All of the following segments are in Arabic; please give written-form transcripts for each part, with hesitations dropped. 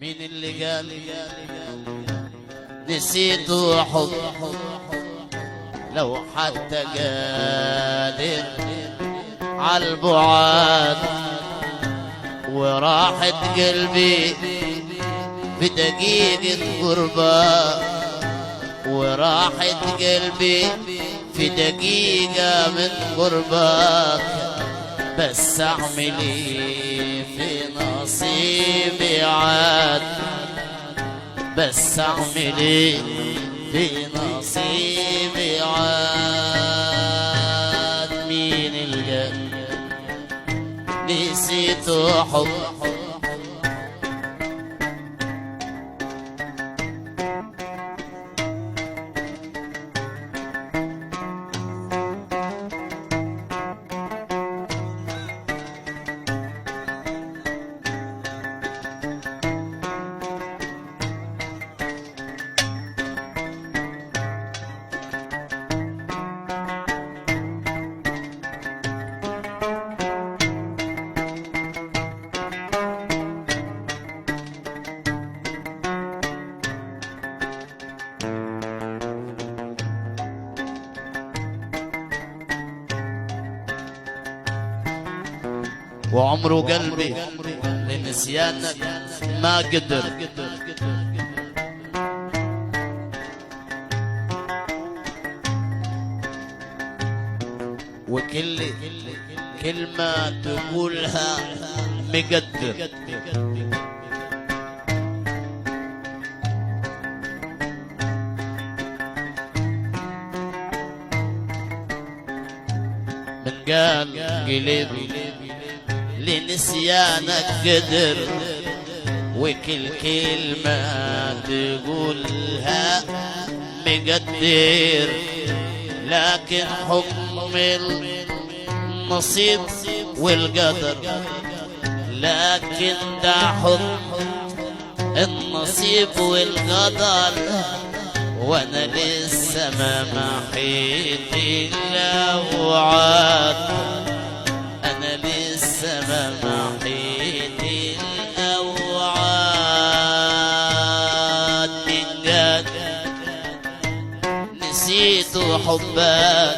مين اللي قال نسيت حب لو حتى قادر عالبعاد وراحت قلبي في دقيقة غربة وراحت قلبي في دقيقة من قربك بس اعملي في نصيبي عاد بس اعملي في نصيبي عاد مين القلب نسيت حب وعمره قلبي لنسيانك ما قدر وكل كلمة تقولها مقدر من قال قلبي لنسيانك قدر وكل كلمة تقولها مقدر لكن حكم النصيب والقدر لكن ده حكم النصيب والقدر وانا لسه ما محيت الاوعاد انا لسه ما محيت الاوعاد من جد نسيت حبك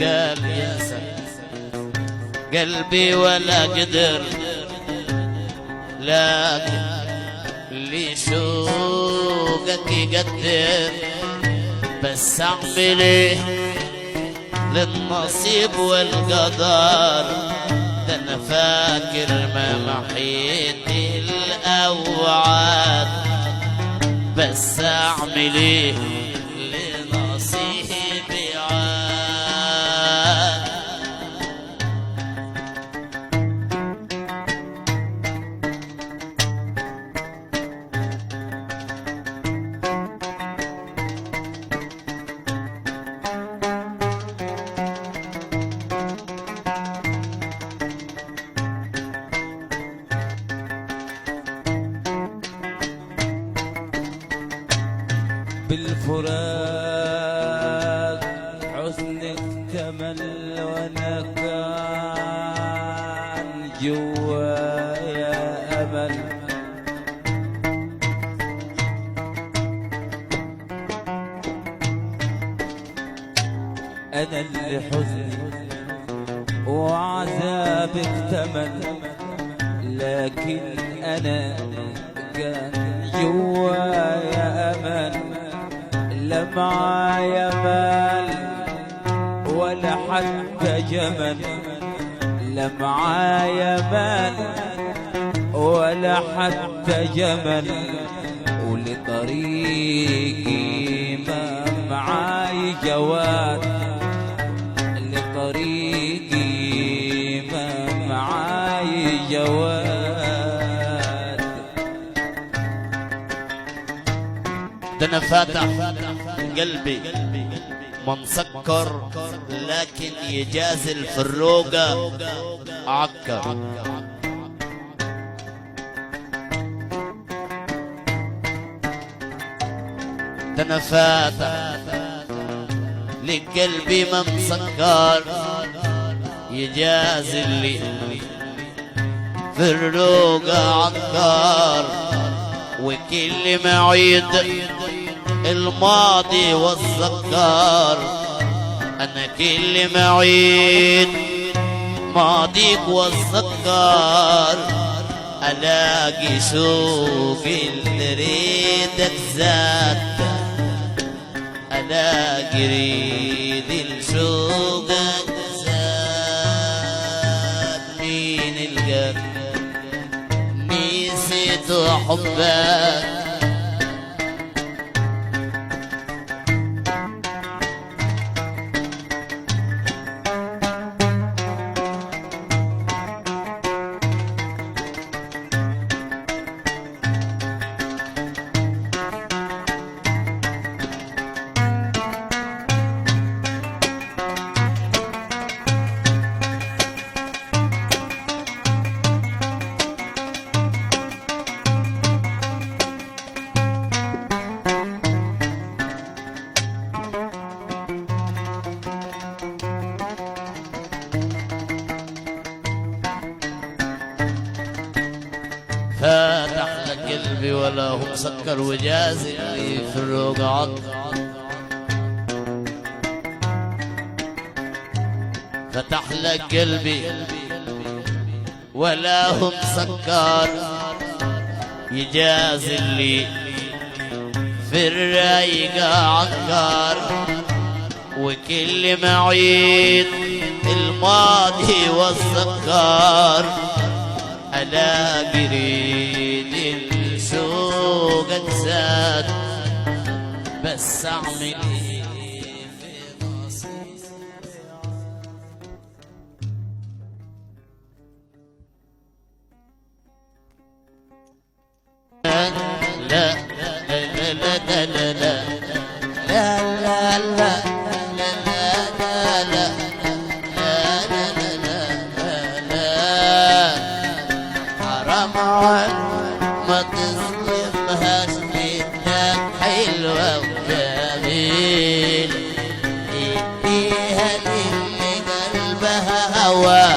قال ينسى قلبي ولا قدر لكن اللي شوقك يقدر بس اعمل ايه للنصيب والقدر ده انا فاكر ما محيت الاوعاد بس اعمل ايه لنصيبي عاد بالفراق حزنك كمل وانا كان جوايا امل انا اللي حزني وعذابك تمل لكن انا كان جوايا امل لا معايا مال ولا حتى جمل، لا معايا مال ولا حتى جمل، ولطريقي ما معاي جواد، لطريقي ما معاي جواد. ده انا فاتح قلبي ما مسكر، لكن يجازي الفروقة عكر. ده انا فاتح لقلبي ما مسكر، يجازي اللي فروقة عكر. وكل معيد الماضي والذكر، انا كل معيد ماضيك والذكر، الاقي سوق اللي ريدك زاد، الاقي ريد السوقك زاد. مين القلب نسيت حبك، فاتح لك قلبي ولا هو مسكر، وجازي اللي في الرقعة. فتح لك قلبي ولا هو مسكر، يجازي اللي في الرايقة عكر. وكل معيد الماضي والذكر، الاقي ريد السوق زاد. بس اعمل ايه في نصيبي؟ لا لا لا لا لا لا لا لا ما تظلمهاش، بدك حلوة وجميل، اديها للي قلبها هوى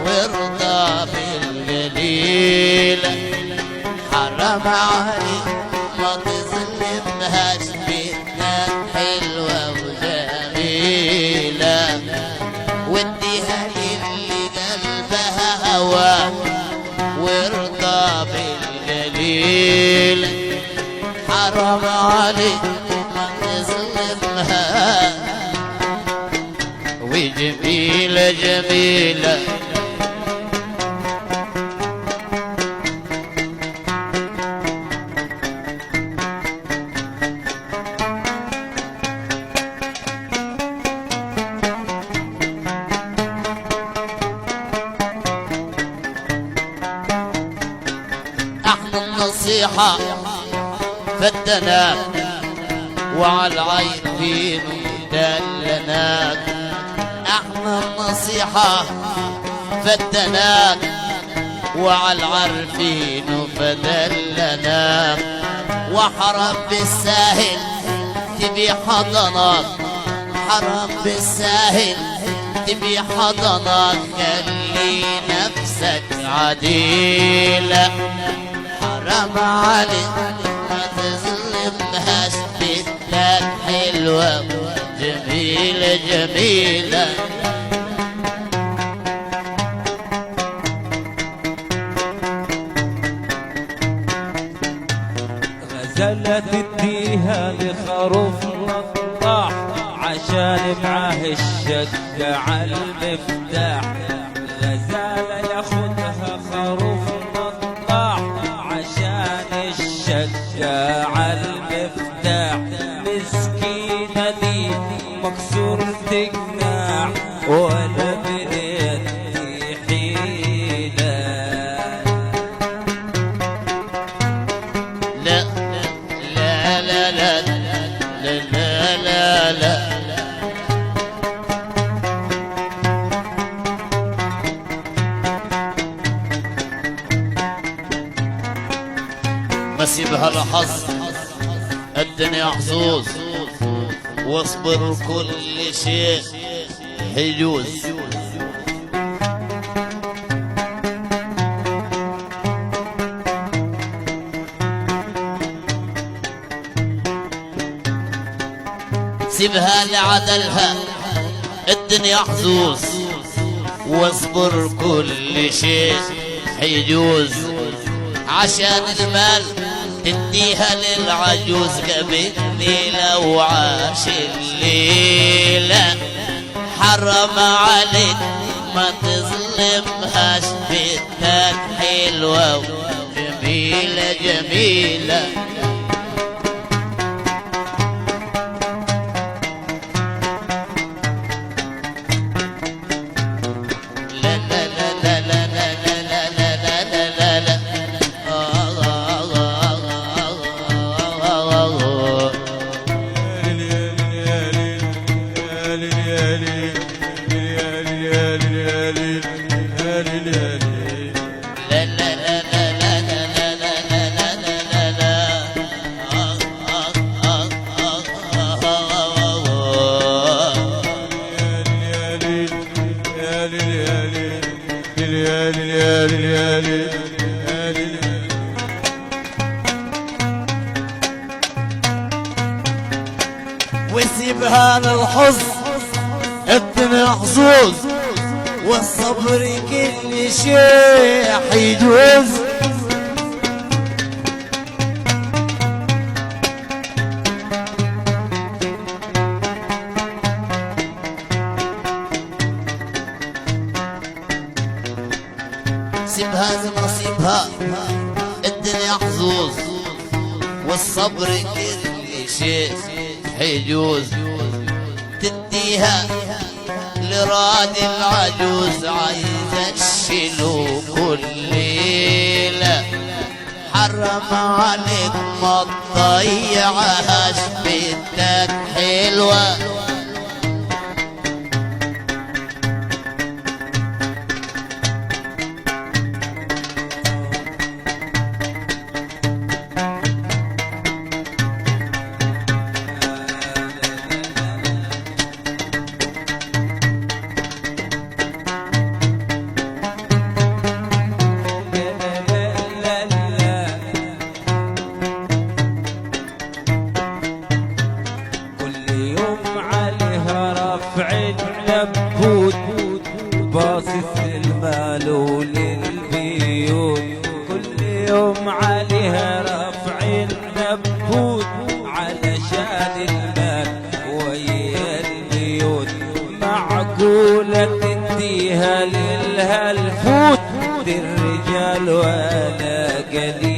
وارضى بالقليل. حرام عليك ما تظلمهاش، بدك حلوة وجميلة، واديها للي قلبها هوى وارضى بالقليل. حرام عليك ما تظلمها، وجميلة جميلة. النصيحة فدناك وعلى العين فين دلناك، احنا النصيحة فدناك وعلى العرفين فدلناك. وحرام بالساهل تبي حضنك، حرام بالساهل تبي حضنك، خلي نفسك عديلة. حرام عليك ما تظلمهاش، بدك حلوة جميلة جميلة. غزلة تديها لخالك خروف نطاح عشان معاه الشقة عالمفتاح. غزالة ياخدها خروف نطاح عشان الشقة عالمفتاح. مسكينة دي مكسور تجناح ولا بديت حيلة. لا لا لا لا لا لا لا ما سيبها الحظ الدنيا حظوظ، واصبر كل شيء حيجوز. سيبها لعدلها الدنيا حظوظ، واصبر كل شيء حيجوز. عشان المال تديها للعجوز قبل ليلة وعاش الليلة. حرم عليك ما تظلمهاش، بنتك حلوة وجميلة جميلة. وسيبها للحظ الدنيا حظوظ، والصبر كل شيء حيجوز. سيبها لنصيبها الدنيا حظوظ، والصبر كل شيء حيجوز. تديها لراد العجوز عايزة تشيله كل ليلة. حرم عليك ما تضيعهاش، بنتك حلوة. باصص للمال وللبيوت، كل يوم عليها رفع النبوت علشان المال ويا البيوت. معقولة تديها للهلفوت، دي الرجال ولا قليل.